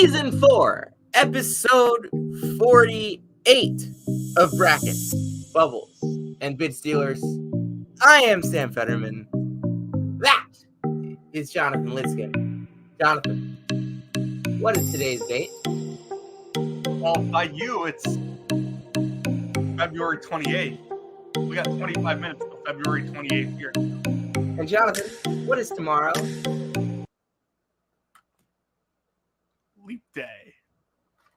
Season 4, Episode 48 of Brackets, Bubbles, and Bid Stealers. I am Sam Fetterman. That is Jonathan Lidskin. Jonathan, what is today's date? Well, by you, it's February 28th. We got 25 minutes till February 28th here. And Jonathan, what is tomorrow? Leap day.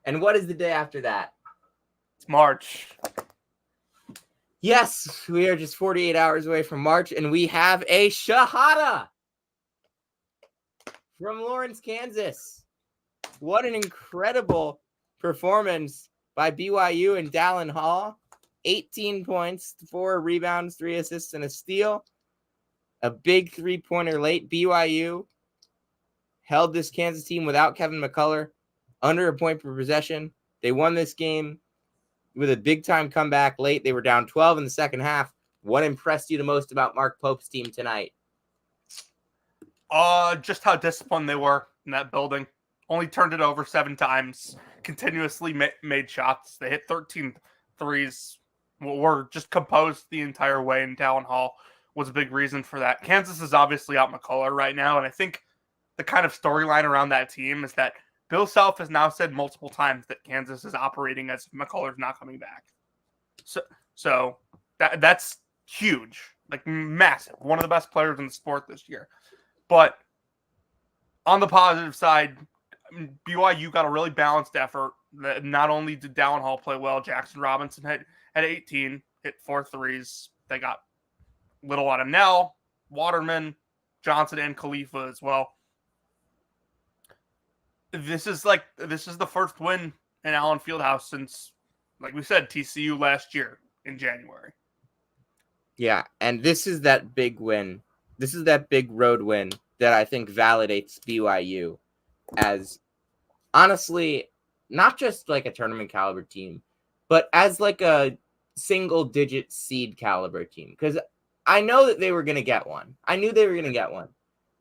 And what is the day after that? It's March. Yes, we are just 48 hours away from March, and we have a Shahada from Lawrence, Kansas. What an incredible performance by BYU and Dallin Hall. 18 points, 4 rebounds, 3 assists, and a steal. A big three-pointer late. BYU held this Kansas team without Kevin McCullough under a point per possession. They won this game with a big-time comeback late. They were down 12 in the second half. What impressed you the most about Mark Pope's team tonight? Just how disciplined they were in that building. Only turned it over 7 times. Continuously made shots. They hit 13 threes. Were just composed the entire way, and Dallin Hall was a big reason for that. Kansas is obviously out McCullough right now, and I think the kind of storyline around that team is that Bill Self has now said multiple times that Kansas is operating as if McCullough's not coming back. So that's huge, like massive. One of the best players in the sport this year. But on the positive side, BYU got a really balanced effort. Not only did Dallin Hall play well, Jackson Robinson had 18, hit 4 threes. They got little out of Nell, Waterman, Johnson, and Khalifa as well. This is the first win in Allen Fieldhouse since, like we said, TCU last year in January. Yeah, and this is that big win. This is that big road win that I think validates BYU as, honestly, not just like a tournament caliber team, but as like a single-digit seed caliber team. Because I know that they were going to get one. I knew they were going to get one.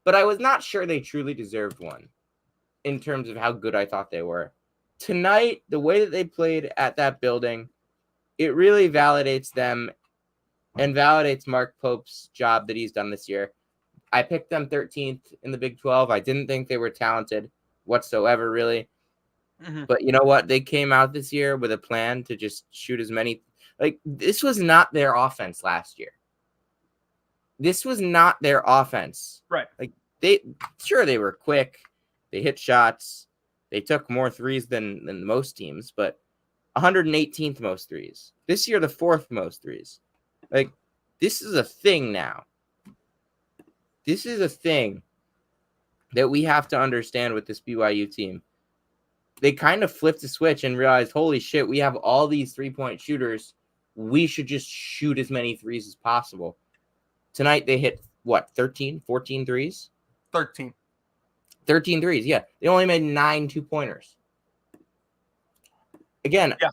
But I was not sure they truly deserved one in terms of how good I thought they were. Tonight, the way that they played at that building, it really validates them and validates Mark Pope's job that he's done this year. I picked them 13th in the Big 12. I didn't think they were talented whatsoever, really. Mm-hmm. But you know what? They came out this year with a plan to just shoot as many. Like, this was not their offense last year. This was not their offense. Right. Like, they were quick. They hit shots. They took more threes than most teams, but 118th most threes. This year, the 4th most threes. Like, this is a thing now. This is a thing that we have to understand with this BYU team. They kind of flipped the switch and realized, holy shit, we have all these three-point shooters. We should just shoot as many threes as possible. Tonight, they hit, 13, 14 threes? 13 threes, yeah. They only made 9 two-pointers. Again, yeah.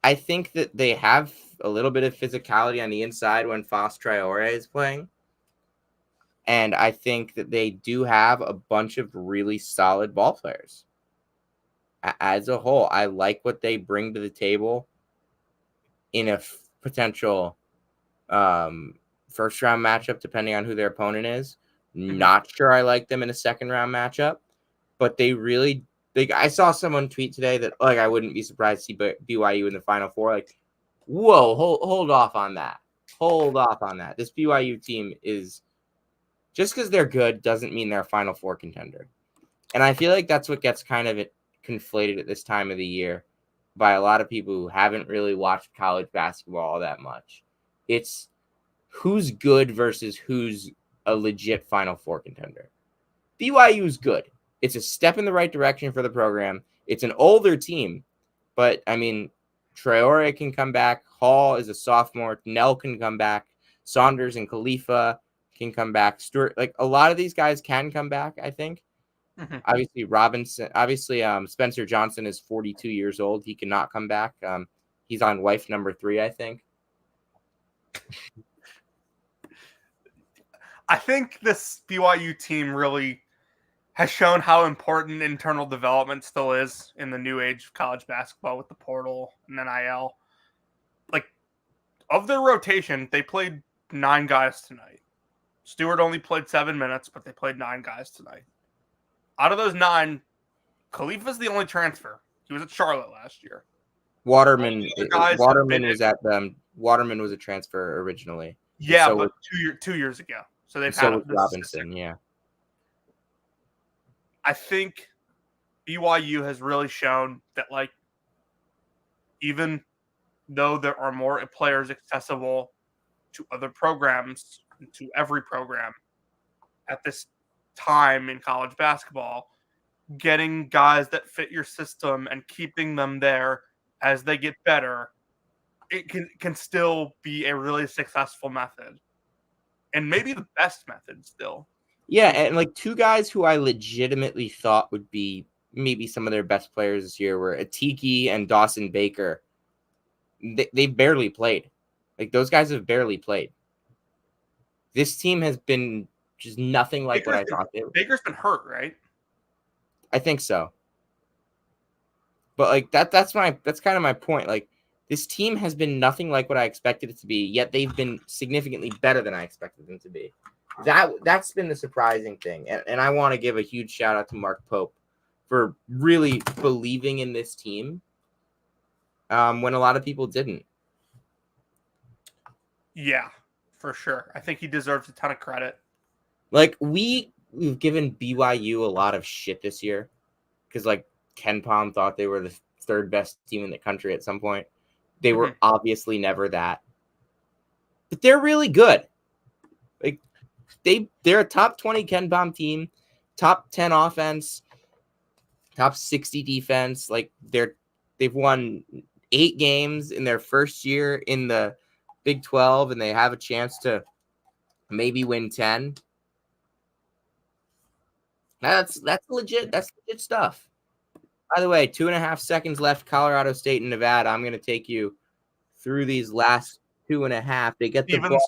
I think that they have a little bit of physicality on the inside when Foss Traore is playing. And I think that they do have a bunch of really solid ball players. As a whole, I like what they bring to the table in a potential first-round matchup, depending on who their opponent is. Not sure I like them in a second-round matchup, but they really – I saw someone tweet today that, I wouldn't be surprised to see BYU in the Final Four. Like, whoa, hold off on that. Hold off on that. This BYU team is – just because they're good doesn't mean they're a Final Four contender. And I feel like that's what gets kind of conflated at this time of the year by a lot of people who haven't really watched college basketball all that much. It's who's good versus who's a legit Final Four contender. BYU is good. It's a step in the right direction for the program. It's an older team, but I mean, Traore can come back. Hall is a sophomore. Nell can come back. Saunders and Khalifa can come back. Stewart, like a lot of these guys can come back, I think. Obviously, Spencer Johnson is 42 years old. He cannot come back. He's on wife number 3, I think. I think this BYU team really has shown how important internal development still is in the new age of college basketball with the portal and NIL. Like, of their rotation, they played 9 guys tonight. Stewart only played 7 minutes, but they played 9 guys tonight. Out of those 9, Khalifa's the only transfer. He was at Charlotte last year. Waterman Waterman Waterman was a transfer originally. Yeah, so but 2 years ago. So they've so had was Robinson, yeah. I think BYU has really shown that, like, even though there are more players accessible to other programs, to every program at this time in college basketball, getting guys that fit your system and keeping them there as they get better, it can still be a really successful method. And maybe the best method still. Yeah, and like 2 guys who I legitimately thought would be maybe some of their best players this year were Atiki and Dawson Baker. They barely played. Like, those guys have barely played. This team has been just nothing like what I thought they were. Baker's been hurt, right? I think so. But like that's kind of my point. Like, this team has been nothing like what I expected it to be, yet they've been significantly better than I expected them to be. That's been the surprising thing. And I want to give a huge shout out to Mark Pope for really believing in this team when a lot of people didn't. Yeah, for sure. I think he deserves a ton of credit. Like, we've given BYU a lot of shit this year because, like, Ken Pom thought they were the 3rd best team in the country at some point. They were obviously never that. But they're really good. Like, they're a top 20 Ken Pom team, top 10 offense, top 60 defense. Like, they've won 8 games in their first year in the Big 12, and they have a chance to maybe win 10. That's legit. That's legit stuff. By the way, 2.5 seconds left. Colorado State and Nevada. I'm going to take you through these last 2.5. They get the ball.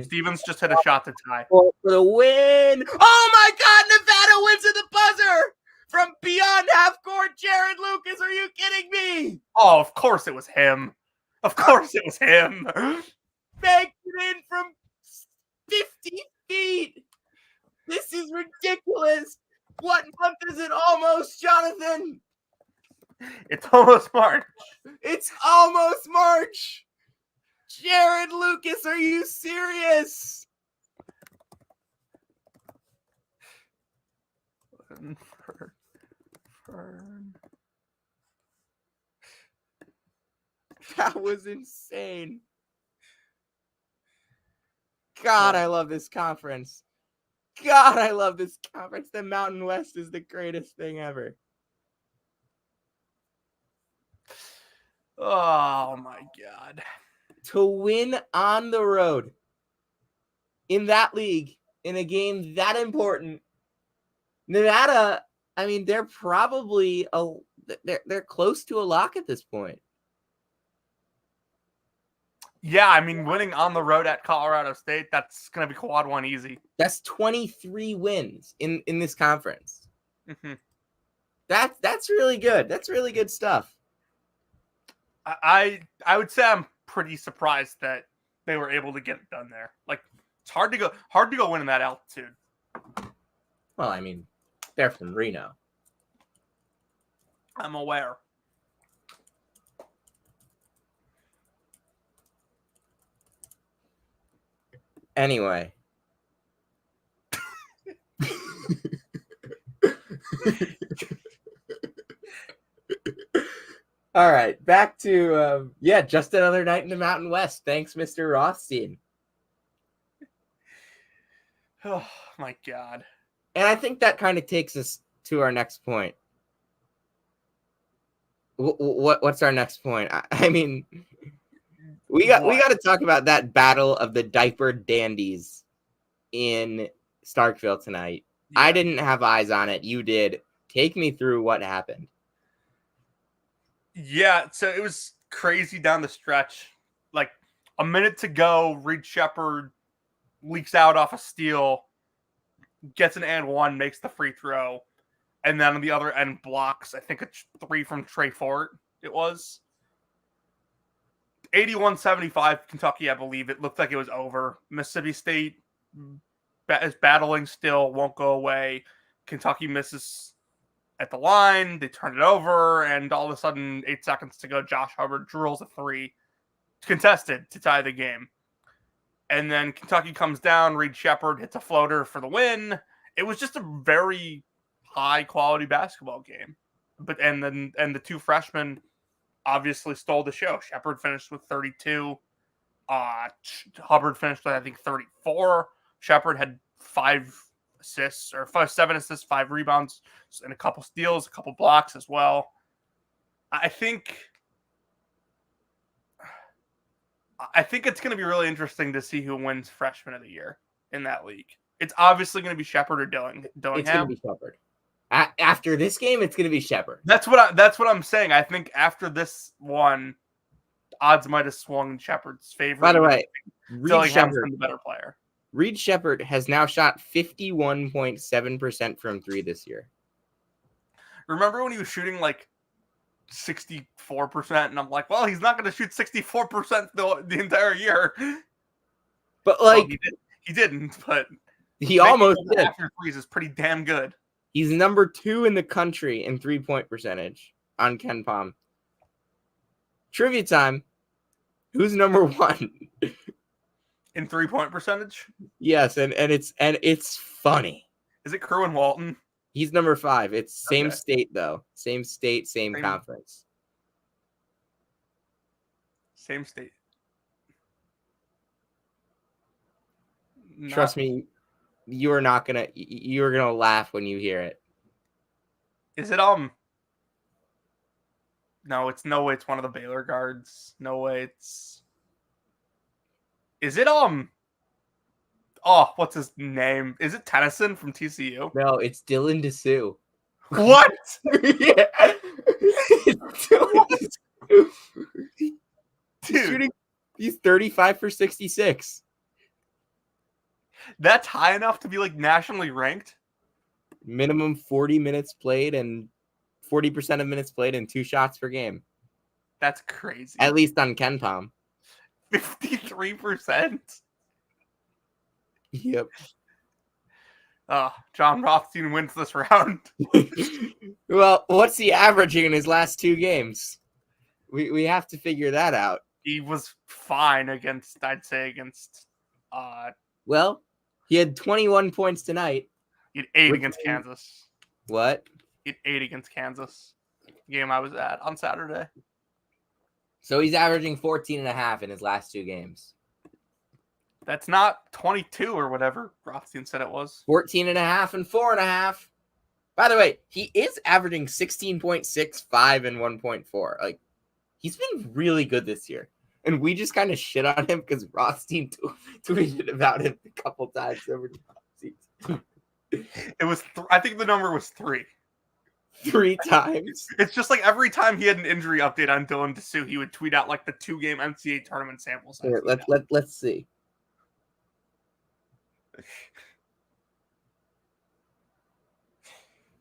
Stevens just hit a shot to tie for the win. Oh my God! Nevada wins at the buzzer from beyond half court. Jared Lucas, are you kidding me? Oh, of course it was him. Of course it was him. Banked it in from 50 feet. This is ridiculous. What month is it almost, Jonathan? It's almost March. It's almost March. Jared Lucas, are you serious? That was insane. God, I love this conference. God, I love this conference. The Mountain West is the greatest thing ever. Oh, my God. To win on the road in that league, in a game that important, Nevada, I mean, they're probably they're close to a lock at this point. Yeah, I mean, winning on the road at Colorado State, that's going to be quad 1 easy. That's 23 wins in this conference. Mm-hmm. That's really good. That's really good stuff. I would say I'm pretty surprised that they were able to get it done there. Like, it's hard to go winning that altitude. Well, I mean, they're from Reno. I'm aware. Anyway. All right, back to just another night in the Mountain West. Thanks, Mr. Rothstein. Oh my God! And I think that kind of takes us to our next point. What's our next point? I mean, we got to talk about that battle of the diaper dandies in Starkville tonight. Yeah. I didn't have eyes on it. You did. Take me through what happened. Yeah, so it was crazy down the stretch. Like, a minute to go, Reed Shepherd leaks out off a steal, gets an and one, makes the free throw, and then on the other end blocks, I think, a three from Trey Fort, it was. 81-75 Kentucky, I believe. It looked like it was over. Mississippi State is battling still, won't go away. Kentucky misses at the line. They turn it over, and all of a sudden, 8 seconds to go, Josh Hubbard drills a three, contested, to tie the game. And then Kentucky comes down. Reed Sheppard hits a floater for the win. It was just a very high-quality basketball game. And the two freshmen obviously stole the show. Sheppard finished with 32. Hubbard finished with, I think, 34. Sheppard had 7 assists, 5 rebounds, and a couple steals, a couple blocks as well. I think it's going to be really interesting to see who wins Freshman of the Year in that league. It's obviously going to be Sheppard or Dillingham. It's going to be Sheppard. After this game, it's going to be Sheppard. That's what I'm saying. I think after this one, odds might have swung in Sheppard's favor. By the way, Dillingham's been the better player. Reed Sheppard has now shot 51.7% from 3 this year. Remember when he was shooting like 64%, and I'm like, well, he's not going to shoot 64% the entire year. But like, well, he didn't. But he almost did. After threes is pretty damn good. He's number 2 in the country in 3-point percentage on KenPom. Trivia time. Who's number 1 in 3-point percentage? Yes, and it's funny. Is it Kerwin Walton? He's number 5. It's same state though. Same state, same conference. Same state. Trust me, you're gonna laugh when you hear it. Is it No, it's one of the Baylor guards. No way, it's. Is it Oh, what's his name? Is it Tennyson from TCU? No, it's Dylan DeSue. What? Yeah. Dude, he's 35 for 66. That's high enough to be like nationally ranked? Minimum 40 minutes played and 40% of minutes played and 2 shots per game. That's crazy. At least on KenPom. 53%? Yep. John Rothstein wins this round. Well, what's he averaging in his last 2 games? We have to figure that out. He was fine against. Well, he had 21 points tonight. He had 8 against Kansas. What? He had 8 against Kansas. The game I was at on Saturday. So he's averaging 14.5 in his last 2 games. That's not 22 or whatever Rothstein said it was. 14.5 and 4.5. By the way, he is averaging 16.65 and 1.4. Like, he's been really good this year. And we just kind of shit on him because Rothstein tweeted about him a couple times over the season. It was, I think the number was 3. 3 times. It's just like every time he had an injury update on Dylan DeSue, he would tweet out like the 2-game NCAA tournament sample size. Here, let's see.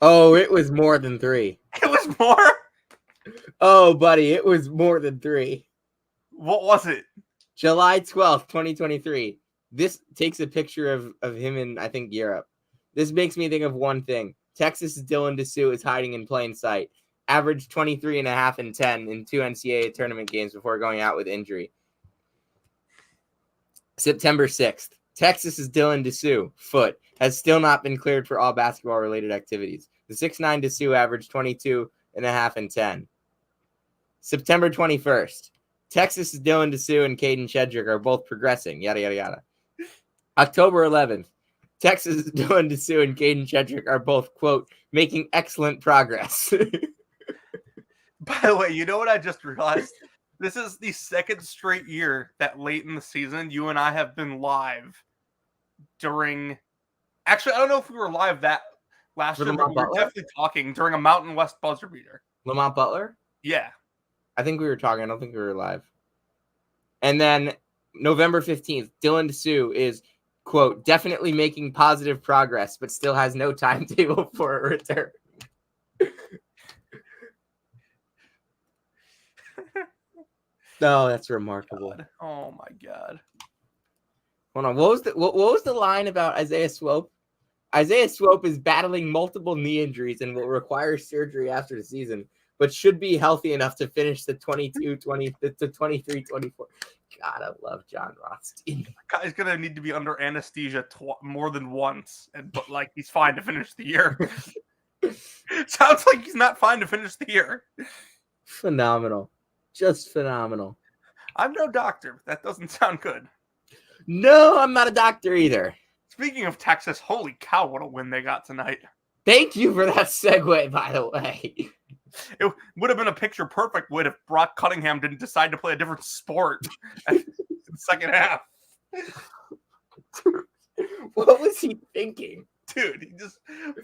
Oh, it was more than 3. It was more? Oh, buddy, it was more than 3. What was it? July 12th, 2023. This takes a picture of him in, I think, Europe. This makes me think of one thing. Texas' Dylan DeSue is hiding in plain sight. Averaged 23.5 and 10 in 2 NCAA tournament games before going out with injury. September 6th. Texas' Dylan DeSue, foot, has still not been cleared for all basketball-related activities. The 6'9 DeSue averaged 22.5 and 10. September 21st. Texas' Dylan DeSue and Caden Shedrick are both progressing. Yada, yada, yada. October 11th. Texas' Dylan DeSue and Caden Shedrick are both, quote, making excellent progress. By the way, you know what I just realized? This is the 2nd straight year that late in the season, you and I have been live during... Actually, I don't know if we were live that last year, but we were definitely talking during a Mountain West buzzer beater. Lamont Butler? Yeah. I think we were talking. I don't think we were live. And then November 15th, Dylan DeSue is quote, definitely making positive progress, but still has no timetable for a return. No, that's remarkable. God. Oh my God. Hold on. What was the line about Isaiah Swope? Isaiah Swope is battling multiple knee injuries and will require surgery after the season, but should be healthy enough to finish the 22-20 to 23-24. God, I love John Rothstein. Guy's gonna need to be under anesthesia more than once, but like he's fine to finish the year. Sounds like he's not fine to finish the year. Phenomenal, just phenomenal. I'm no doctor, but that doesn't sound good. No, I'm not a doctor either. Speaking of Texas, holy cow, what a win they got tonight. Thank you for that segue, by the way. It would have been a picture perfect win if Brock Cunningham didn't decide to play a different sport in the second half. What was he thinking? Dude, he just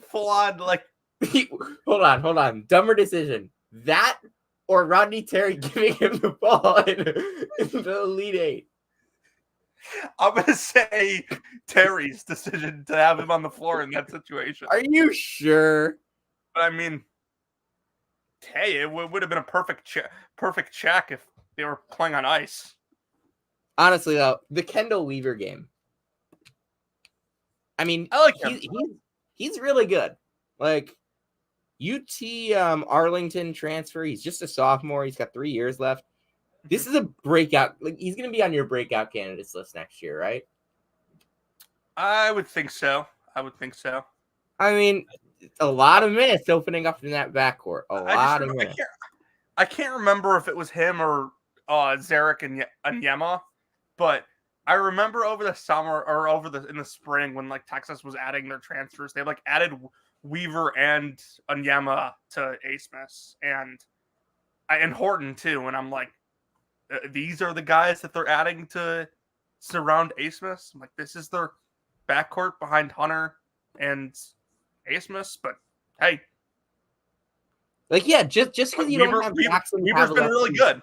full on like. Hold on. Dumber decision. That or Rodney Terry giving him the ball in the Elite Eight. I'm going to say Terry's decision to have him on the floor in that situation. Are you sure? But I mean, hey, it would have been a perfect check if they were playing on ice. Honestly, though, the Kendall Weaver game. I mean, I like him. He's really good. Like, UT Arlington transfer. He's just a sophomore. He's got 3 years left. This is a breakout. Like, he's going to be on your breakout candidates list next year, right? I would think so. I mean, a lot of minutes opening up in that backcourt. A lot of minutes. I can't remember if it was him or Zarek and Onyema, but I remember over the summer or in the spring when like Texas was adding their transfers, they like added Weaver and Onyema to ASMS and Horton too, and I'm like, these are the guys that they're adding to surround ASMS. I'm like, this is their backcourt behind Hunter and ASMS, but hey. Like, yeah, just because you don't have Jackson Weaver's been really good.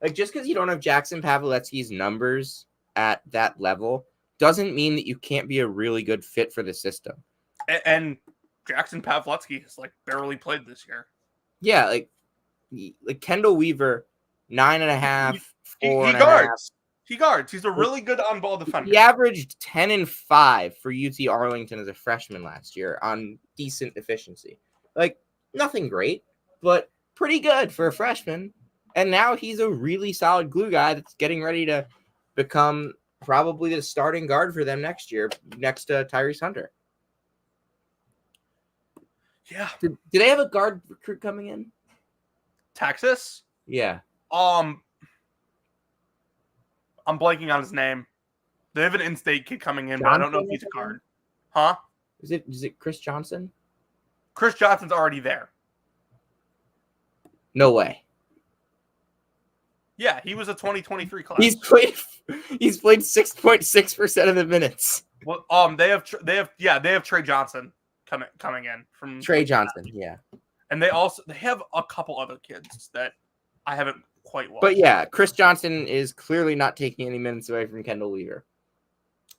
Like, just because you don't have Jackson Pavlovetsky's numbers at that level doesn't mean that you can't be a really good fit for the system. And Jackson Pavlovetsky has like barely played this year. Yeah, like Kendall Weaver, 9.5, 4.5. He guards. He's a really good on-ball defender. He averaged 10 and 5 for UT Arlington as a freshman last year on decent efficiency. Like, nothing great, but pretty good for a freshman. And now he's a really solid glue guy that's getting ready to become probably the starting guard for them next year, next to Tyrese Hunter. Yeah. Do they have a guard recruit coming in? Texas? Yeah. I'm blanking on his name. They have an in-state kid coming in, but I don't know if he's a guard. Huh? Is it Chris Johnson? Chris Johnson's already there. No way. Yeah, he was a 2023 class. He's played 6.6% of the minutes. Well, they have Trey Johnson coming in from Trey Johnson, yeah. And they have a couple other kids that I haven't quite watched. But yeah, Chris Johnson is clearly not taking any minutes away from Kendall Weaver.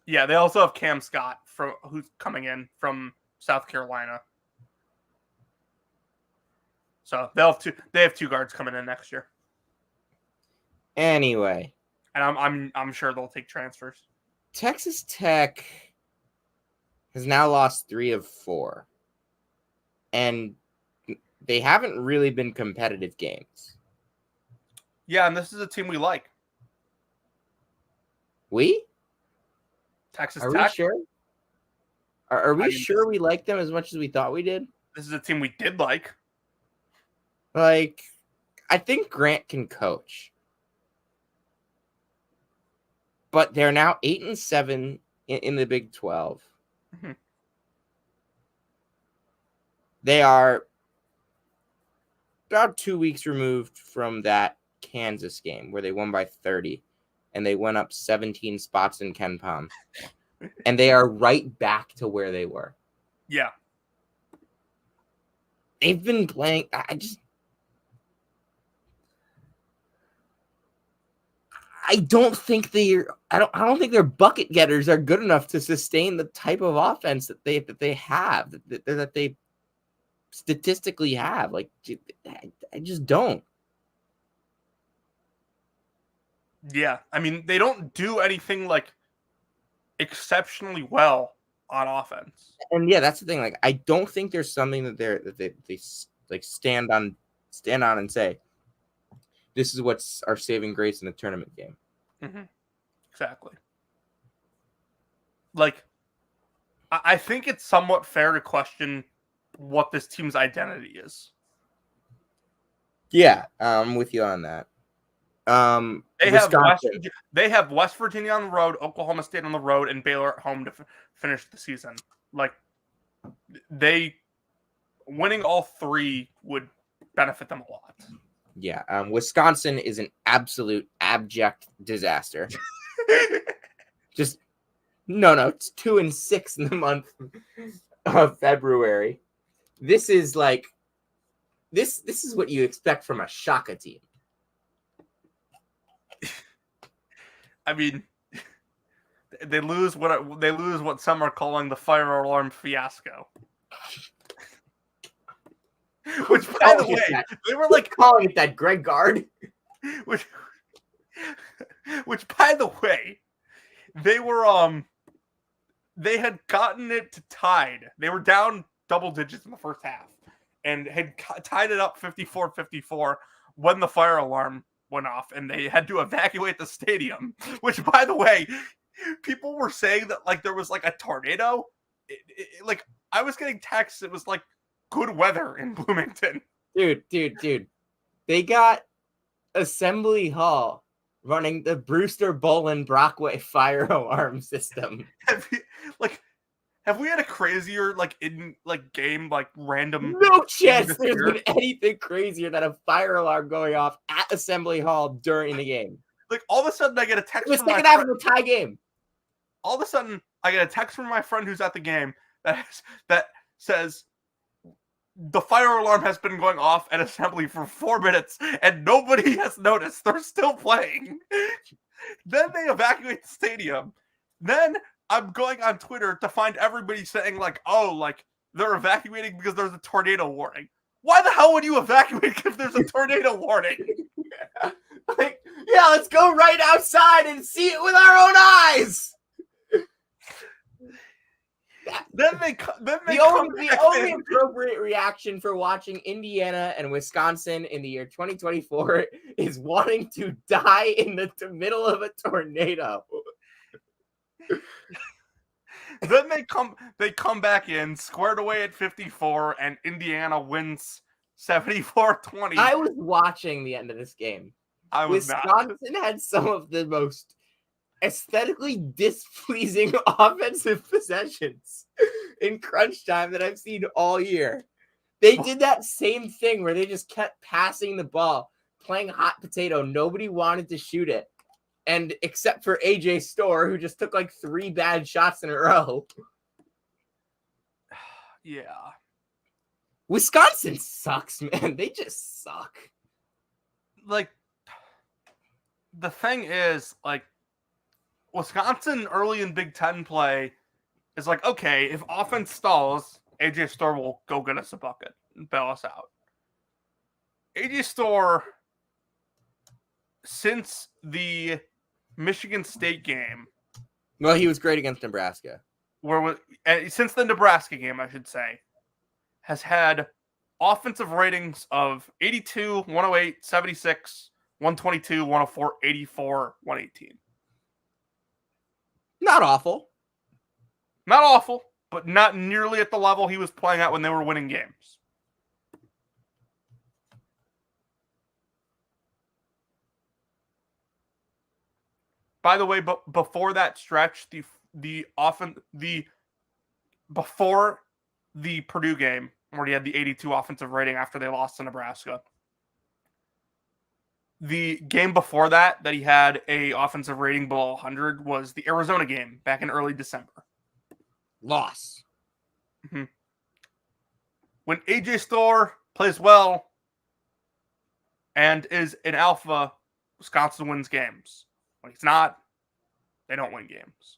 Yeah, they also have Cam Scott who's coming in from South Carolina. So they have two guards coming in next year. Anyway, and I'm sure they'll take transfers. Texas Tech has now lost 3 of 4. And they haven't really been competitive games. Yeah, and this is a team we like. Texas Tech? We sure? Are we sure we like them as much as we thought we did? This is a team we did like. Like, I think Grant can coach. But they're now 8-7 in the Big 12. Mm-hmm. They are about 2 weeks removed from that Kansas game where they won by 30 and they went up 17 spots in Ken Pom. And they are right back to where they were. Yeah. They've been playing. I don't think I don't think their bucket getters are good enough to sustain the type of offense that they have that they statistically have. Like, I just don't. Yeah, I mean, they don't do anything like exceptionally well on offense. And yeah, that's the thing. Like, I don't think there's something they like stand on and say, this is what's our saving grace in the tournament game. Mm-hmm. Exactly. Like, I think it's somewhat fair to question what this team's identity is. Yeah, I'm with you on that. They Wisconsin. have West Virginia on the road, Oklahoma State on the road, and Baylor at home to finish the season. Like, they winning all three would benefit them a lot. Yeah, Wisconsin is an absolute abject disaster. Just no, it's 2-6 in the month of February. This is like this is what you expect from a Shaka team. I mean, they lose what some are calling the fire alarm fiasco. Which, by the way, they were like calling it that, Greg Gard. Which, by the way, they were they had gotten it tied. They were down double digits in the first half and had tied it up 54-54 when the fire alarm went off, and they had to evacuate the stadium. Which, by the way, people were saying that like there was like a tornado. Like, I was getting texts. It was like good weather in Bloomington. Dude. They got Assembly Hall running the Brewster Bolin Brockway fire alarm system. Have we had a crazier game random? No chance there's been anything crazier than a fire alarm going off at Assembly Hall during the game. Like, all of a sudden I get a text. It was second half of a tie game. All of a sudden I get a text from my friend who's at the game that says the fire alarm has been going off at Assembly for 4 minutes and nobody has noticed. They're still playing. Then they evacuate the stadium. Then I'm going on Twitter to find everybody saying like, oh, like they're evacuating because there's a tornado warning. Why the hell would you evacuate if there's a tornado warning? Like, yeah, let's go right outside and see it with our own eyes. The only appropriate reaction for watching Indiana and Wisconsin in the year 2024 is wanting to die in the middle of a tornado. Then they come back in, squared away at 54, and Indiana wins 74-20. I was watching the end of this game. Wisconsin had some of the most aesthetically displeasing offensive possessions in crunch time that I've seen all year. They did that same thing where they just kept passing the ball, playing hot potato. Nobody wanted to shoot it. And except for AJ Storr, who just took like 3 bad shots in a row. Yeah. Wisconsin sucks, man. They just suck. Like, the thing is, like, Wisconsin early in Big Ten play is like, okay, if offense stalls, AJ Storr will go get us a bucket and bail us out. AJ Storr, since the Michigan State game. Well, he was great against Nebraska. Since the Nebraska game, I should say, has had offensive ratings of 82, 108, 76, 122, 104, 84, 118. Not awful. Not awful, but not nearly at the level he was playing at when they were winning games. By the way, but before that stretch, before the Purdue game, where he had the 82 offensive rating after they lost to Nebraska, the game before that he had a offensive rating below 100 was the Arizona game back in early December. Loss. Mm-hmm. When AJ Storr plays well and is an alpha, Wisconsin wins games. When he's not, they don't win games.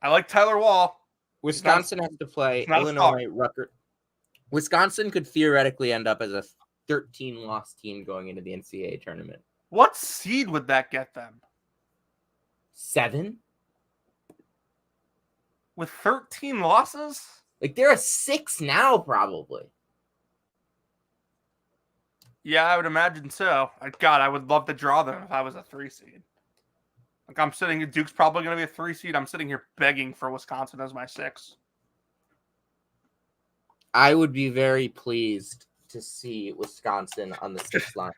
I like Tyler Wall. Wisconsin has to play Illinois, Rutgers. Wisconsin could theoretically end up as a 13-loss team going into the NCAA tournament. What seed would that get them? 7? With 13 losses? Like, they're a 6 now, probably. Yeah, I would imagine so. God, I would love to draw them if I was a 3 seed. Like, I'm sitting here, Duke's probably going to be a 3 seed. I'm sitting here begging for Wisconsin as my 6. I would be very pleased to see Wisconsin on the 6th line.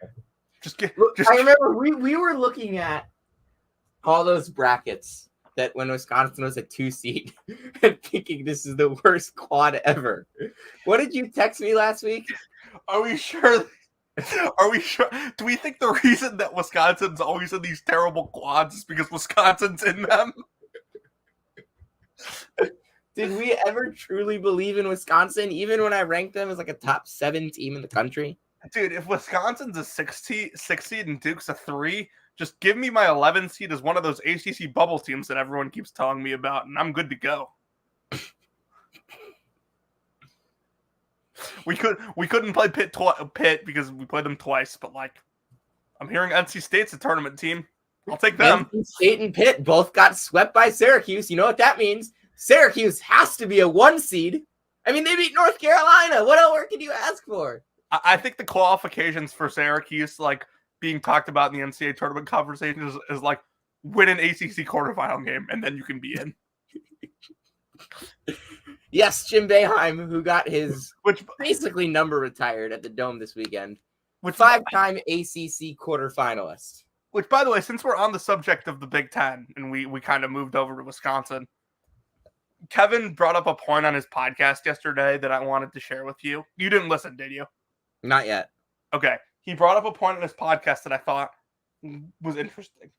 I remember we were looking at all those brackets that when Wisconsin was a 2 seed and thinking this is the worst quad ever. What did you text me last week? Are we sure? Are we sure? Do we think the reason that Wisconsin's always in these terrible quads is because Wisconsin's in them? Did we ever truly believe in Wisconsin, even when I ranked them as like a top 7 team in the country? Dude, if Wisconsin's a 6 seed and Duke's a 3, just give me my 11 seed as one of those ACC bubble teams that everyone keeps telling me about, and I'm good to go. We couldn't play Pitt because we played them twice, but like, I'm hearing NC State's a tournament team. I'll take them. NC State and Pitt both got swept by Syracuse. You know what that means? Syracuse has to be a 1 seed. I mean, they beat North Carolina. What else can you ask for? I think the qualifications for Syracuse, like being talked about in the NCAA tournament conversation, is like win an ACC quarterfinal game and then you can be in. Yes, Jim Boeheim, who got his basically number retired at the Dome this weekend, 5-time ACC quarterfinalist. Which, by the way, since we're on the subject of the Big Ten and we kind of moved over to Wisconsin, Kevin brought up a point on his podcast yesterday that I wanted to share with you. You didn't listen, did you? Not yet. Okay. He brought up a point on his podcast that I thought was interesting.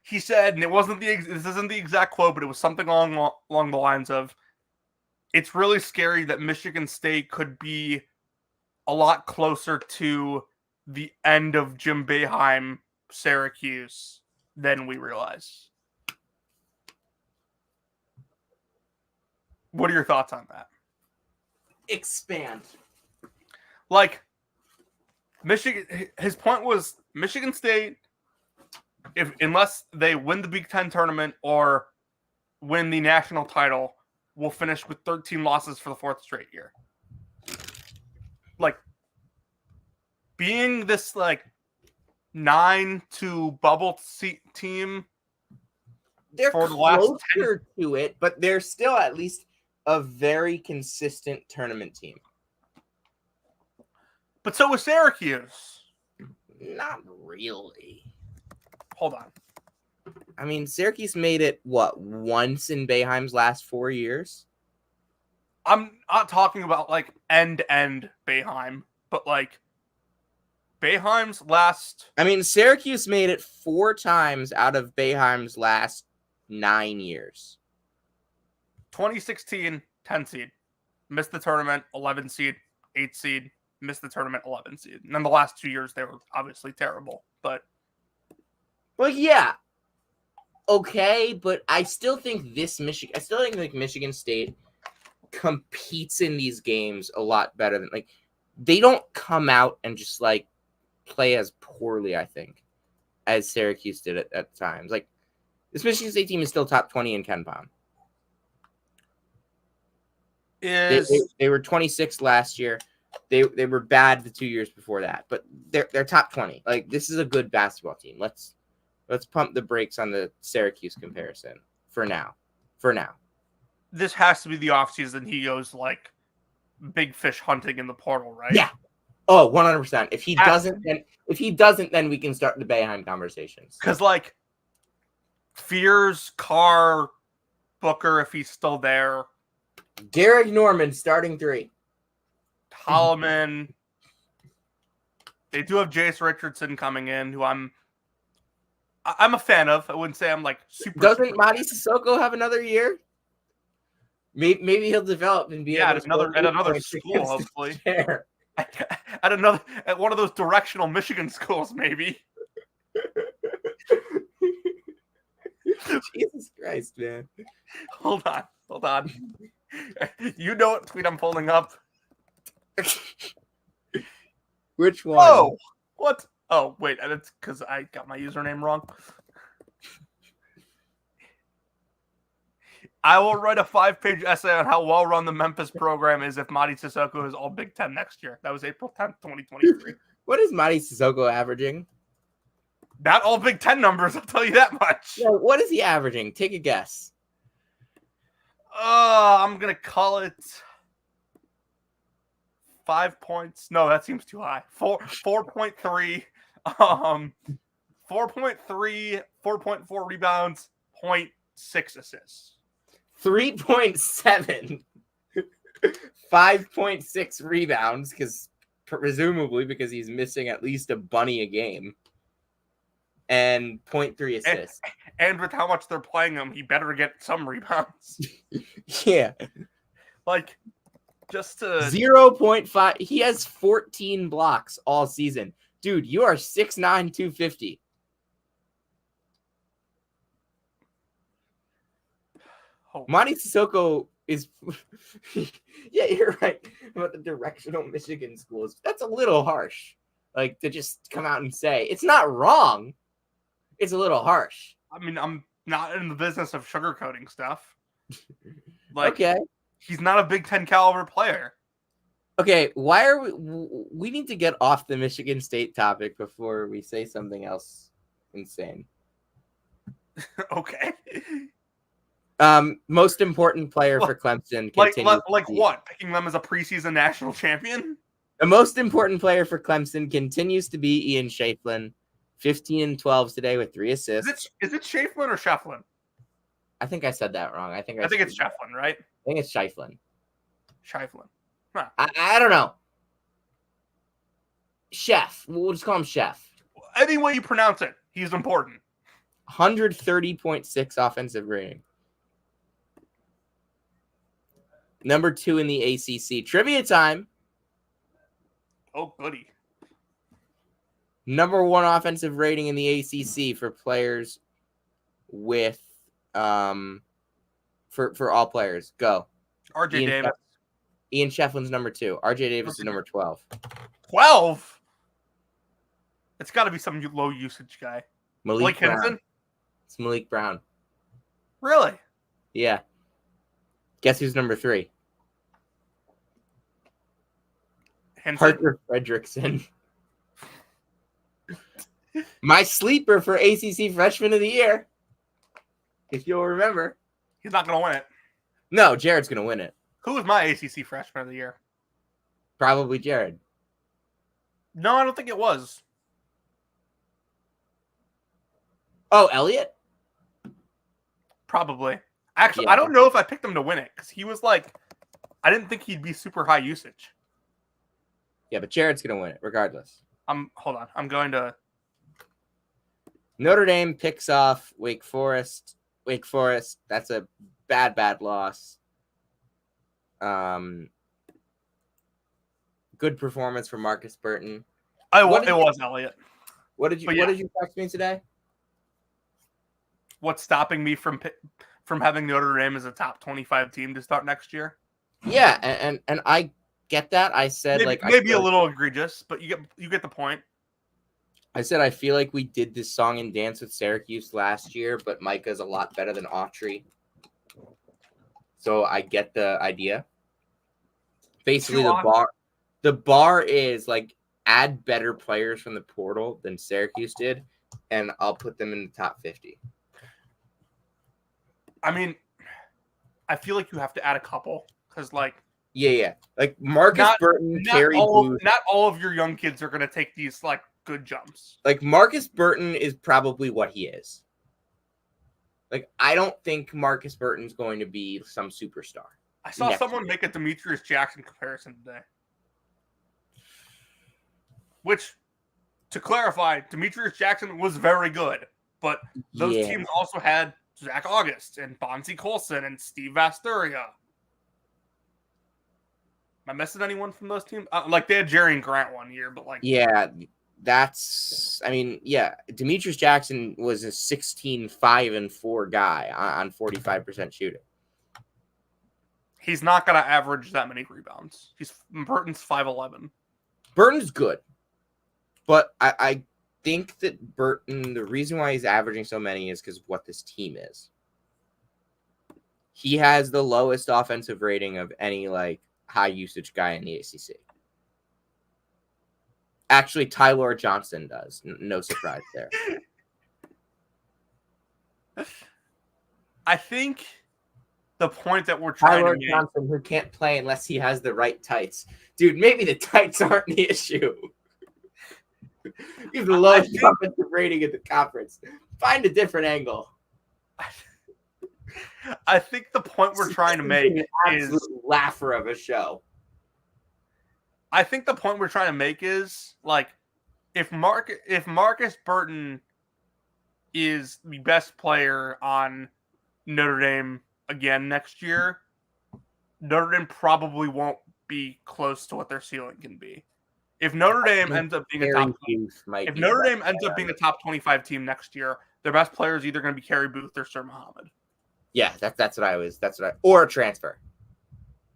He said, and this isn't the exact quote, but it was something along the lines of, it's really scary that Michigan State could be a lot closer to the end of Jim Boeheim Syracuse than we realize. What are your thoughts on that? Expand. Like, his point was Michigan State, unless they win the Big Ten tournament or win the national title, will finish with 13 losses for the 4th straight year. Like, being this, like, 9-2 bubble team, they're closer to it, but they're still at least a very consistent tournament team. But so was Syracuse. Not really. Hold on. I mean, Syracuse made it, once in Boeheim's last 4 years? I'm not talking about, like, end-to-end Boeheim, but, like, Boeheim's last... I mean, Syracuse made it 4 times out of Boeheim's last 9 years. 2016, 10 seed. Missed the tournament, 11 seed, 8 seed. Missed the tournament, 11 seed. And then the last 2 years, they were obviously terrible. But... Well, yeah. Okay, but I still think Michigan State competes in these games a lot better than, like, they don't come out and just, like, play as poorly, I think, as Syracuse did at times. Like, this Michigan State team is still top 20 in Ken Pom. They were 26th last year. They were bad the 2 years before that, but they're top 20. Like, this is a good basketball team. Let's pump the brakes on the Syracuse comparison for now. This has to be the offseason he goes, like, big fish hunting in the portal, right? Yeah. Oh, 100%. If he doesn't, then we can start the Boeheim conversations. Because, like, Fears, Carr, Booker, if he's still there. Derek Norman starting 3. Holloman. They do have Jace Richardson coming in, who I'm a fan of. I wouldn't say I'm, like, super. Doesn't Mady Sissoko have another year? Maybe he'll develop and be at another school, hopefully. at one of those directional Michigan schools, maybe. Jesus Christ, man. Hold on. You know what tweet I'm pulling up? Which one? Oh, what? Oh, wait, that's because I got my username wrong. I will write a 5-page essay on how well-run the Memphis program is if Madi Sissoko is all Big Ten next year. That was April 10th, 2023. What is Madi Sissoko averaging? Not all Big Ten numbers, I'll tell you that much. No, what is he averaging? Take a guess. I'm going to call it 5 points. No, that seems too high. 4.3. 4.3, 4.4 rebounds, 0.6 assists. 3.7. 5.6 rebounds, presumably because he's missing at least a bunny a game. And 0.3 assists. And with how much they're playing him, he better get some rebounds. Yeah. Like, just to... 0.5. He has 14 blocks all season. Dude, you are 6'9", 250. Madi Sissoko is... Yeah, you're right about the directional Michigan schools. That's a little harsh. Like, to just come out and say. It's not wrong. It's a little harsh. I mean, I'm not in the business of sugarcoating stuff. Like, okay. He's not a Big Ten caliber player. Okay, why are we need to get off the Michigan State topic before we say something else insane. Okay. Most important player for Clemson. Like what? Picking them as a preseason national champion? The most important player for Clemson continues to be Ian Shaflin. 15 and 12 today with 3 assists. Is it Shaflin or Shefflin? I think I said that wrong. I think it's Shefflin, right? I think it's Shiflin. Shiflin. Huh. I don't know. Chef. We'll just call him Chef. Any way you pronounce it, he's important. 130.6 offensive rating. Number 2 in the ACC. Trivia time. Oh, goody. Number 1 offensive rating in the ACC for players with for all players. Go. RJ Davis. Ian Shefflin's number 2. RJ Davis is number 12. 12? It's got to be some low usage guy. Malik Brown. Henson? It's Malik Brown. Really? Yeah. Guess who's number 3? Henson? Parker Fredrickson. My sleeper for ACC Freshman of the Year. If you'll remember. He's not going to win it. No, Jared's going to win it. Who was my ACC Freshman of the Year? Probably Jared. No, I don't think it was. Oh, Elliott? Probably. Actually, Yeah. I don't know if I picked him to win it because he was like, I didn't think he'd be super high usage. Yeah, but Jared's going to win it regardless. Hold on. I'm going to. Notre Dame picks off Wake Forest. Wake Forest, that's a bad loss. Good performance from Marcus Burton. It was Elliott. What did you text me today? What's stopping me from having Notre Dame as a top 25 team to start next year? Yeah, and I get that. I said maybe a little egregious, but you get the point. I said I feel like we did this song and dance with Syracuse last year, but Micah's a lot better than Autry. So I get the idea. Basically, the bar is like add better players from the portal than Syracuse did, and I'll put them in the top 50. I mean, I feel like you have to add a couple because, like, yeah, like Marcus Burton, Terry Booth. Not all of your young kids are going to take these like good jumps. Like Marcus Burton is probably what he is. Like I don't think Marcus Burton's going to be some superstar. I saw someone make a Demetrius Jackson comparison today. Which, to clarify, Demetrius Jackson was very good, but those teams also had Zach August and Bonzi Colson and Steve Vasturia. I missing anyone from those teams? Like they had Jerry and Grant one year, but like Yeah, Demetrius Jackson was a 16-5-4 guy on 45% shooting. he's not gonna average that many rebounds. Burton's 5'11". Burton's good, but I think that Burton, the reason why he's averaging so many is because of what this team is. He has the lowest offensive rating of any like high usage guy in the ACC. Actually, Tyler Johnson does. No surprise there. I think the point that we're trying Tyler to make, Johnson, who can't play unless he has the right tights. Dude, maybe the tights aren't the issue. You have the lowest offensive rating in the conference. Find a different angle. I think the point we're trying to make an absolute laugher of a show. I think the point we're trying to make is like if Marcus Burton is the best player on Notre Dame again next year, Notre Dame probably won't be close to what their ceiling can be. If Notre Dame ends up being a top 25 team next year, their best player is either going to be Kerry Booth or Sir Muhammad. Yeah, or a transfer.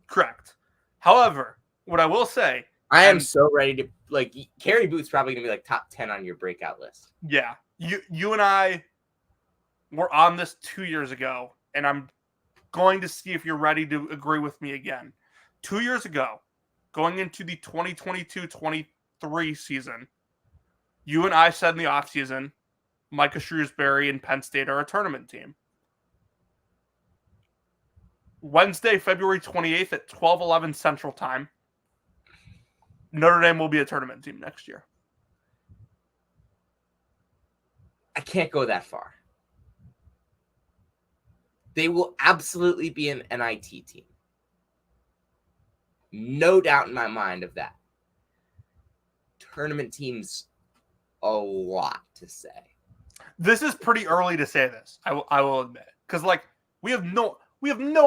Correct. However, what I will say, I am so ready to like Kerry Booth's probably gonna be like top 10 on your breakout list. Yeah, you and I were on this 2 years ago, and I'm going to see if you're ready to agree with me again. 2 years ago, going into the 2022-23 season, you and I said in the offseason, Micah Shrewsbury and Penn State are a tournament team. Wednesday, February 28th at 12:11 Central Time, Notre Dame will be a tournament team next year. I can't go that far. They will absolutely be an NIT team. No doubt in my mind of that. Tournament teams, a lot to say. This is pretty early to say this. I will admit, because like we have no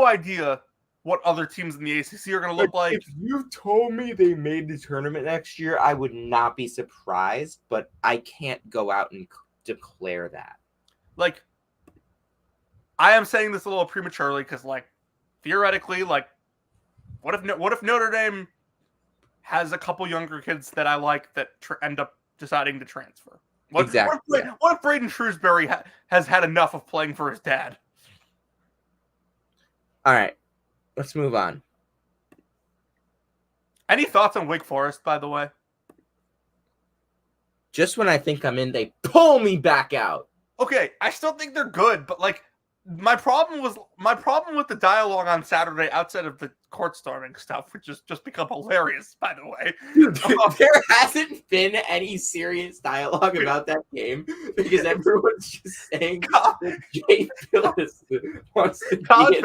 idea what other teams in the ACC are going to look like. If you told me they made the tournament next year, I would not be surprised, but I can't go out and declare that. Like, I am saying this a little prematurely because, like, theoretically, like, what if Notre Dame has a couple younger kids that I like that end up deciding to transfer? What if Braden Shrewsbury has had enough of playing for his dad? All right, let's move on. Any thoughts on Wake Forest, by the way? Just when I think I'm in, they pull me back out. Okay, I still think they're good, but like my problem with the dialogue on Saturday outside of the court storming stuff, which has just become hilarious, by the way. Dude, there hasn't been any serious dialogue about that game because everyone's just saying that Jay Phillips wants to college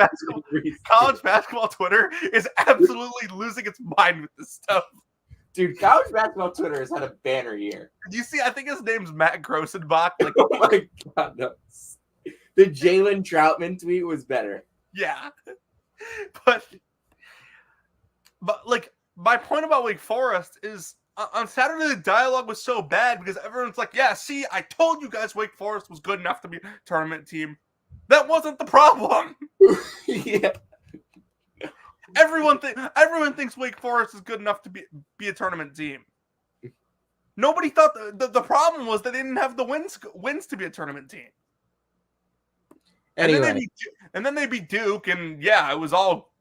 basketball Twitter is absolutely losing its mind with this stuff. Dude, college basketball Twitter has had a banner year. You see, I think his name's Matt Grossenbach. Like, oh my god, no. The Jalen Troutman tweet was better. Yeah. But like my point about Wake Forest is on Saturday the dialogue was so bad because everyone's like, yeah, see, I told you guys Wake Forest was good enough to be a tournament team. That wasn't the problem. Yeah. Everyone thinks Wake Forest is good enough to be a tournament team. Nobody thought the problem was that they didn't have the wins to be a tournament team. Anyway. And then they beat Duke, and yeah, it was all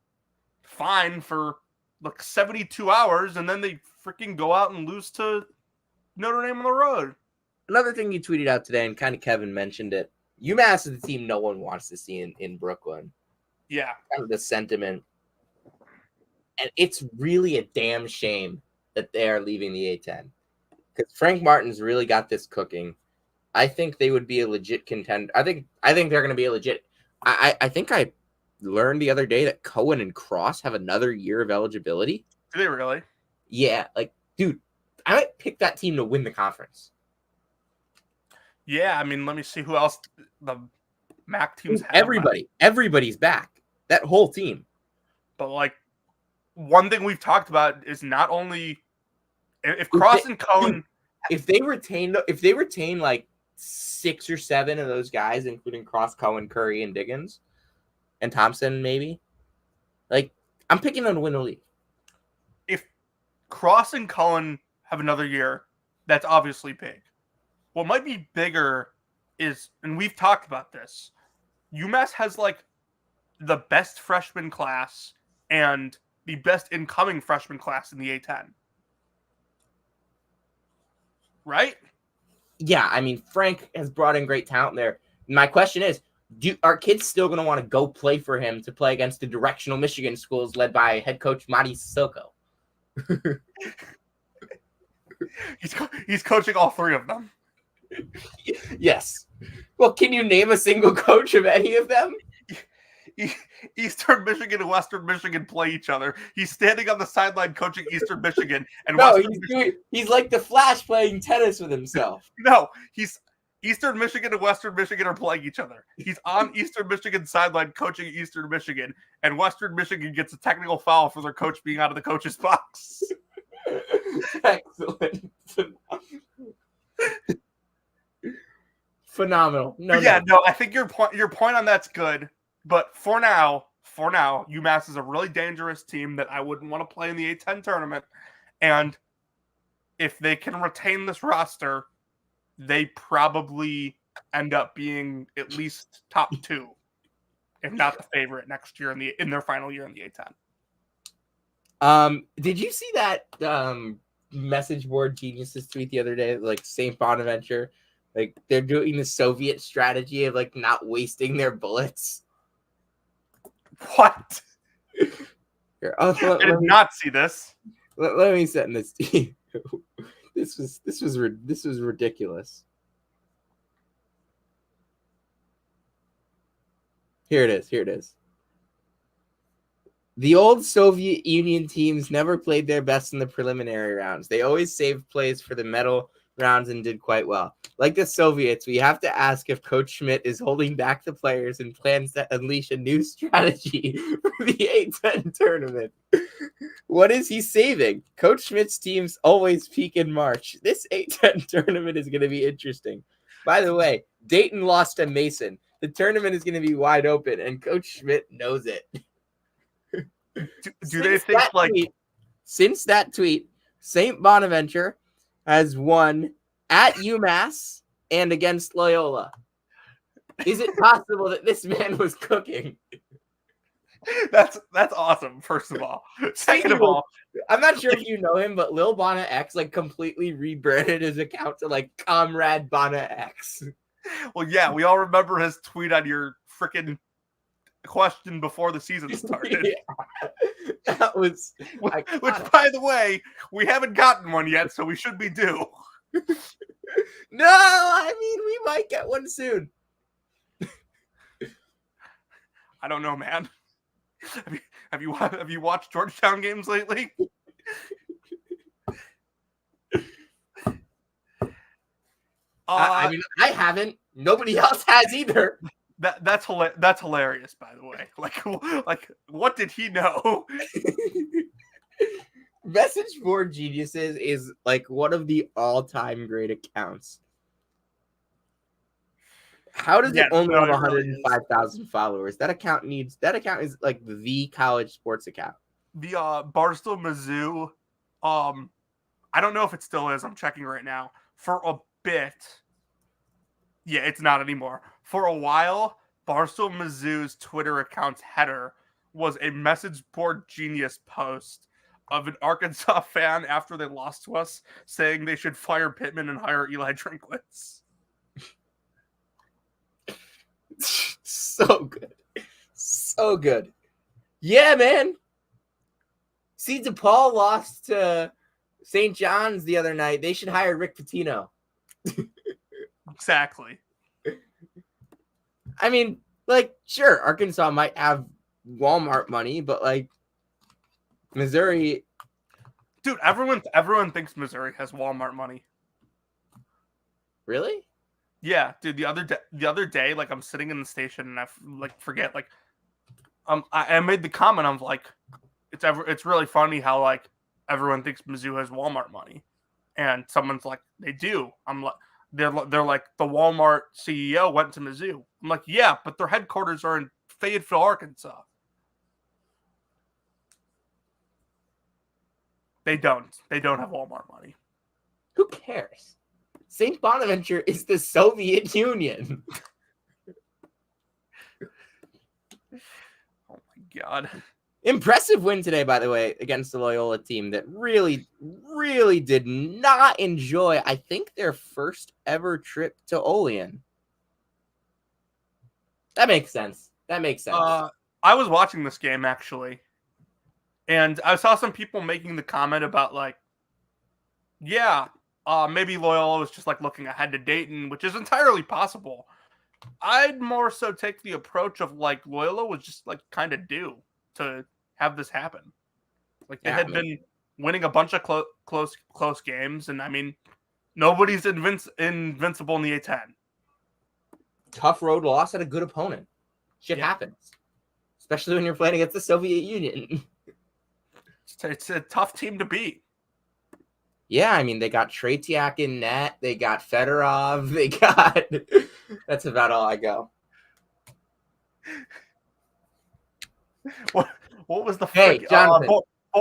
fine for like 72 hours, and then they freaking go out and lose to Notre Dame on the road. Another thing you tweeted out today, and kind of Kevin mentioned it, UMass is the team no one wants to see in Brooklyn. Yeah. Kind of the sentiment. And it's really a damn shame that they are leaving the A-10. Because Frank Martin's really got this cooking. I think they would be a legit contender. I think they're going to be a legit. I think I learned the other day that Cohen and Cross have another year of eligibility. Do they really? Yeah, like, dude, I might pick that team to win the conference. Yeah, I mean, let me see who else the MAC teams have. Everybody's back. That whole team. But like, one thing we've talked about is not only if Cross and Cohen, if they retain like 6 or 7 of those guys, including Cross, Cohen, Curry, and Diggins, and Thompson, maybe, like, I'm picking them to win the league. If Cross and Cohen have another year, that's obviously big. What might be bigger is, and we've talked about this, UMass has like the best freshman class and the best incoming freshman class in the A10. Right? Yeah, I mean, Frank has brought in great talent there. My question is, are kids still going to want to go play for him to play against the directional Michigan schools led by head coach Madi Sissoko? He's coaching all 3 of them. Yes. Well, can you name a single coach of any of them? Eastern Michigan and Western Michigan play each other. He's standing on the sideline coaching Eastern Michigan, and he's like the Flash playing tennis with himself. No, Eastern Michigan and Western Michigan are playing each other. He's on Eastern Michigan sideline coaching Eastern Michigan, and Western Michigan gets a technical foul for their coach being out of the coach's box. Excellent. Phenomenal. No, I think your point on that's good. But for now, UMass is a really dangerous team that I wouldn't want to play in the A10 tournament. And if they can retain this roster, they probably end up being at least top 2, if not the favorite next year in their final year in the A10. Did you see that message board geniuses tweet the other day? Like St. Bonaventure, like they're doing the Soviet strategy of like not wasting their bullets. What? Here, I did not see this. Let me send this to you. This was ridiculous. Here it is. The old Soviet Union teams never played their best in the preliminary rounds. They always saved plays for the medal rounds and did quite well. Like the Soviets, we have to ask if Coach Schmidt is holding back the players and plans to unleash a new strategy for the A10 tournament. What is he saving? Coach Schmidt's teams always peak in March. This A10 tournament is going to be interesting. By the way, Dayton lost to Mason. The tournament is going to be wide open, and Coach Schmidt knows it. Do they think since that tweet, St. Bonaventure has won at UMass and against Loyola? Is it possible that this man was cooking? That's awesome, first of all. Second of all, I'm not sure if you know him, but Lil Bonna X like completely rebranded his account to like Comrade Bonna X. Well, yeah, we all remember his tweet on your freaking question before the season started. Yeah. That was which, by the way, we haven't gotten one yet, so we should be due. No, I mean we might get one soon. I don't know, man. Have you watched Georgetown games lately? I mean, I haven't. Nobody else has either. That's hilarious, by the way. Like what did he know? Message board geniuses is like one of the all-time great accounts. How does it only have 105,000 followers? That account is like the college sports account. The Barstool Mizzou, I don't know if it still is. I'm checking right now. For a bit, yeah, it's not anymore. For a while, Barstool Mizzou's Twitter account's header was a message board genius post of an Arkansas fan after they lost to us saying they should fire Pittman and hire Eli Drinkwitz. So good. So good. Yeah, man. See, DePaul lost to St. John's the other night. They should hire Rick Pitino. Exactly. I mean, like, sure, Arkansas might have Walmart money, but like Missouri. Dude, everyone thinks Missouri has Walmart money. Really? Yeah, dude. The other day, like I'm sitting in the station and I like forget, like, I made the comment. I'm like, it's really funny how like everyone thinks Mizzou has Walmart money, and someone's like, they do. I'm like, they're like, the Walmart CEO went to Mizzou. I'm like, yeah, but their headquarters are in Fayetteville, Arkansas. They don't have Walmart money. Who cares? St. Bonaventure is the Soviet Union. Oh my god. Impressive win today, by the way, against the Loyola team that really, really did not enjoy, I think, their first ever trip to Olean. That makes sense. That makes sense. I was watching this game, actually, and I saw some people making the comment about, like, yeah, maybe Loyola was just, like, looking ahead to Dayton, which is entirely possible. I'd more so take the approach of, like, Loyola was just, like, kind of due to have this happen. Like, they had been winning a bunch of close games, and I mean, nobody's invincible in the A10. Tough road loss at a good opponent. Shit happens, especially when you're playing against the Soviet Union. It's a tough team to beat. Yeah, I mean, they got Tretiak in net, they got Fedorov, they got. That's about all I go. What was the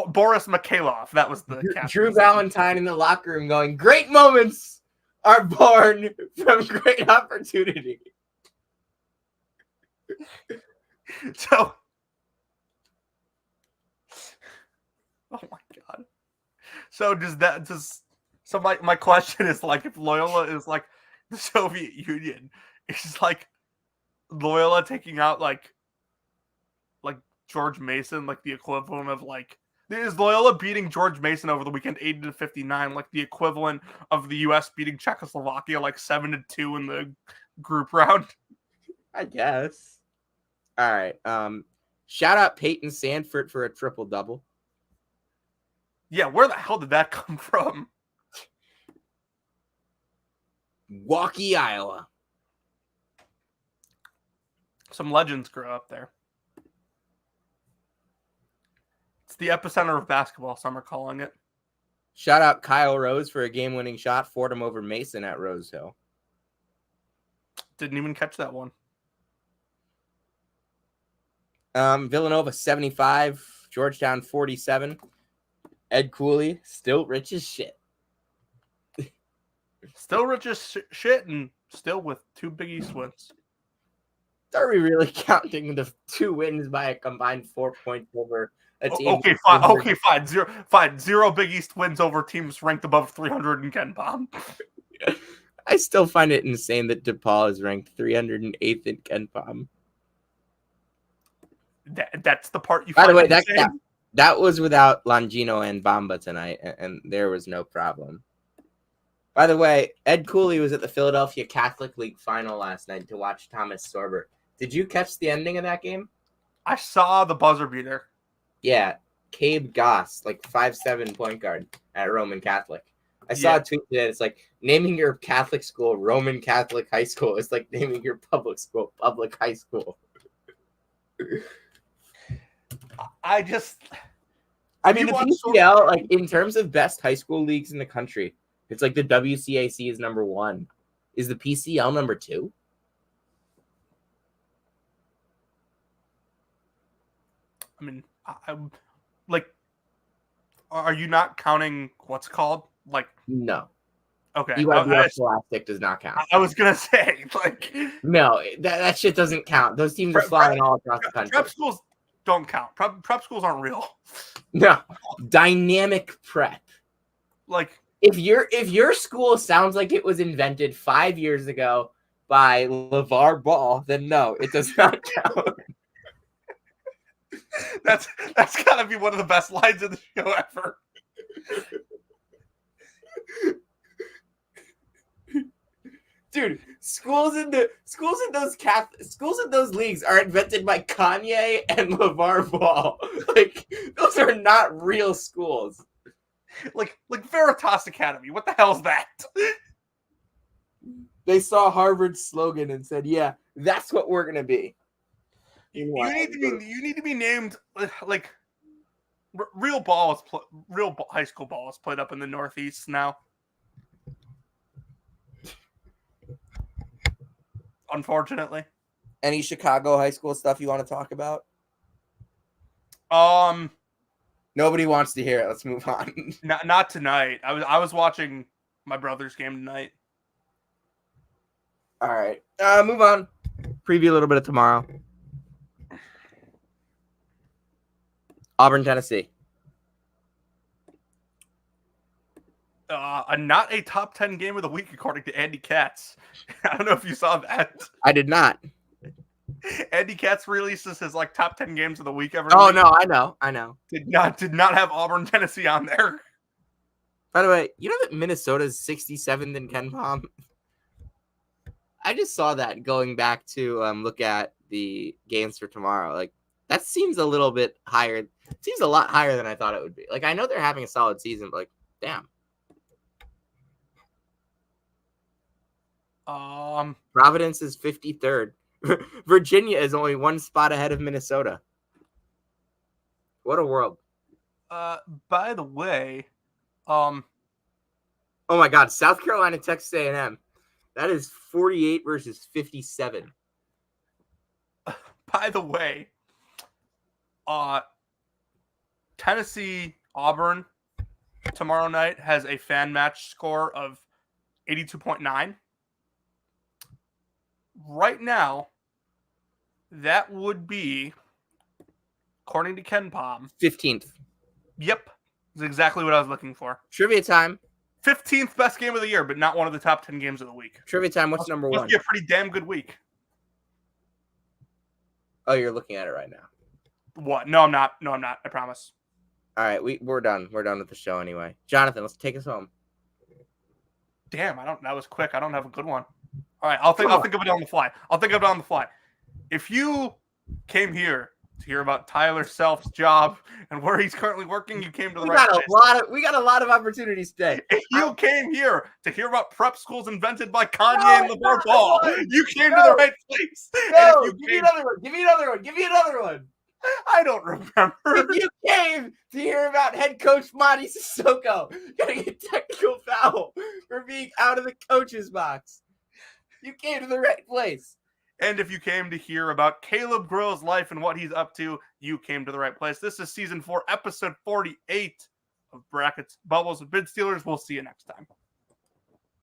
Boris Mikhailov? That was the captain. Drew Valentine in the locker room going, "Great moments are born from great opportunity." So, oh my god. So my question is, like, if Loyola is like the Soviet Union, is like Loyola taking out like George Mason, like the equivalent of, like, is Loyola beating George Mason over the weekend 80-59, like the equivalent of the U.S. beating Czechoslovakia like 7-2 in the group round? I guess. All right. Shout out Peyton Sanford for a triple double. Yeah, where the hell did that come from? Waukee, Iowa. Some legends grow up there. It's the epicenter of basketball, some are calling it. Shout out Kyle Rose for a game-winning shot, Fordham over Mason at Rose Hill. Didn't even catch that one. Villanova 75, Georgetown 47. Ed Cooley still rich as shit. Still rich as shit, and still with 2 Big East wins. Are we really counting the 2 wins by a combined 4 points over a team? Okay, fine. Okay, fine. Zero Big East wins over teams ranked above 300 in KenPom. I still find it insane that DePaul is ranked 308th in KenPom. That's the part you. By find the way, insane? that was without Longino and Bamba tonight, and there was no problem. By the way, Ed Cooley was at the Philadelphia Catholic League final last night to watch Thomas Sorber. Did you catch the ending of that game? I saw the buzzer beater. Yeah, Cabe Goss, like 5'7" point guard at Roman Catholic. I saw a tweet today. It's like, naming your Catholic school Roman Catholic High School is like naming your public school Public High School. I mean, the PCL, like, in terms of best high school leagues in the country, it's like the WCAC is number 1. Is the PCL number 2? I mean, I'm like, are you not counting what's called? Like, no. Okay. EYBL Scholastic does not count. I was gonna say, like, no, that shit doesn't count. Those teams are flying all across the country. Prep schools don't count. Prep schools aren't real. No, dynamic prep. Like, if your school sounds like it was invented 5 years ago by LeVar Ball, then no, it does not count. That's gotta be one of the best lines of the show ever. Dude, schools in those leagues are invented by Kanye and LeVar Ball. Like, those are not real schools. Like Veritas Academy. What the hell is that? They saw Harvard's slogan and said, "Yeah, that's what we're gonna be." You need to be named like high school ball is played up in the Northeast now. Unfortunately. Any Chicago high school stuff you want to talk about? Nobody wants to hear it. Let's move on. Not tonight. I was watching my brother's game tonight. All right. Move on. Preview a little bit of tomorrow. Auburn, Tennessee. Not a top 10 game of the week, according to Andy Katz. I don't know if you saw that. I did not. Andy Katz releases his top 10 games of the week every week. Oh, no, I know. Did not have Auburn, Tennessee on there. By the way, you know that Minnesota's 67th in KenPom? I just saw that going back to look at the games for tomorrow. That seems a little bit higher. It seems a lot higher than I thought it would be. I know they're having a solid season, but damn. Providence is 53rd. Virginia is only one spot ahead of Minnesota. What a world. By the way, oh my God, South Carolina, Texas A&M. That is 48 versus 57. By the way, Tennessee Auburn tomorrow night has a fan match score of 82.9. Right now, that would be, according to KenPom, 15th. Yep. That's exactly what I was looking for. Trivia time. 15th best game of the year, but not one of the top 10 games of the week. Trivia time. What's number one? Must be a pretty damn good week. Oh, you're looking at it right now. What? No, I'm not. I promise. All right, we're done. We're done with the show anyway. Jonathan, let's take us home. Damn, that was quick. I don't have a good one. All right, I'll think of it on the fly. If you came here to hear about Tyler Self's job and where he's currently working, you came to the right place. We got a lot of opportunities today. If you came here to hear about prep schools invented by Kanye and LeVar Ball, you came to the right place. No, give me another one. I don't remember. If you came to hear about head coach Madi Sissoko getting a technical foul for being out of the coach's box, you came to the right place. And if you came to hear about Caleb Grill's life and what he's up to, you came to the right place. This is season 4, episode 48 of Brackets, Bubbles, and Bid Stealers. We'll see you next time.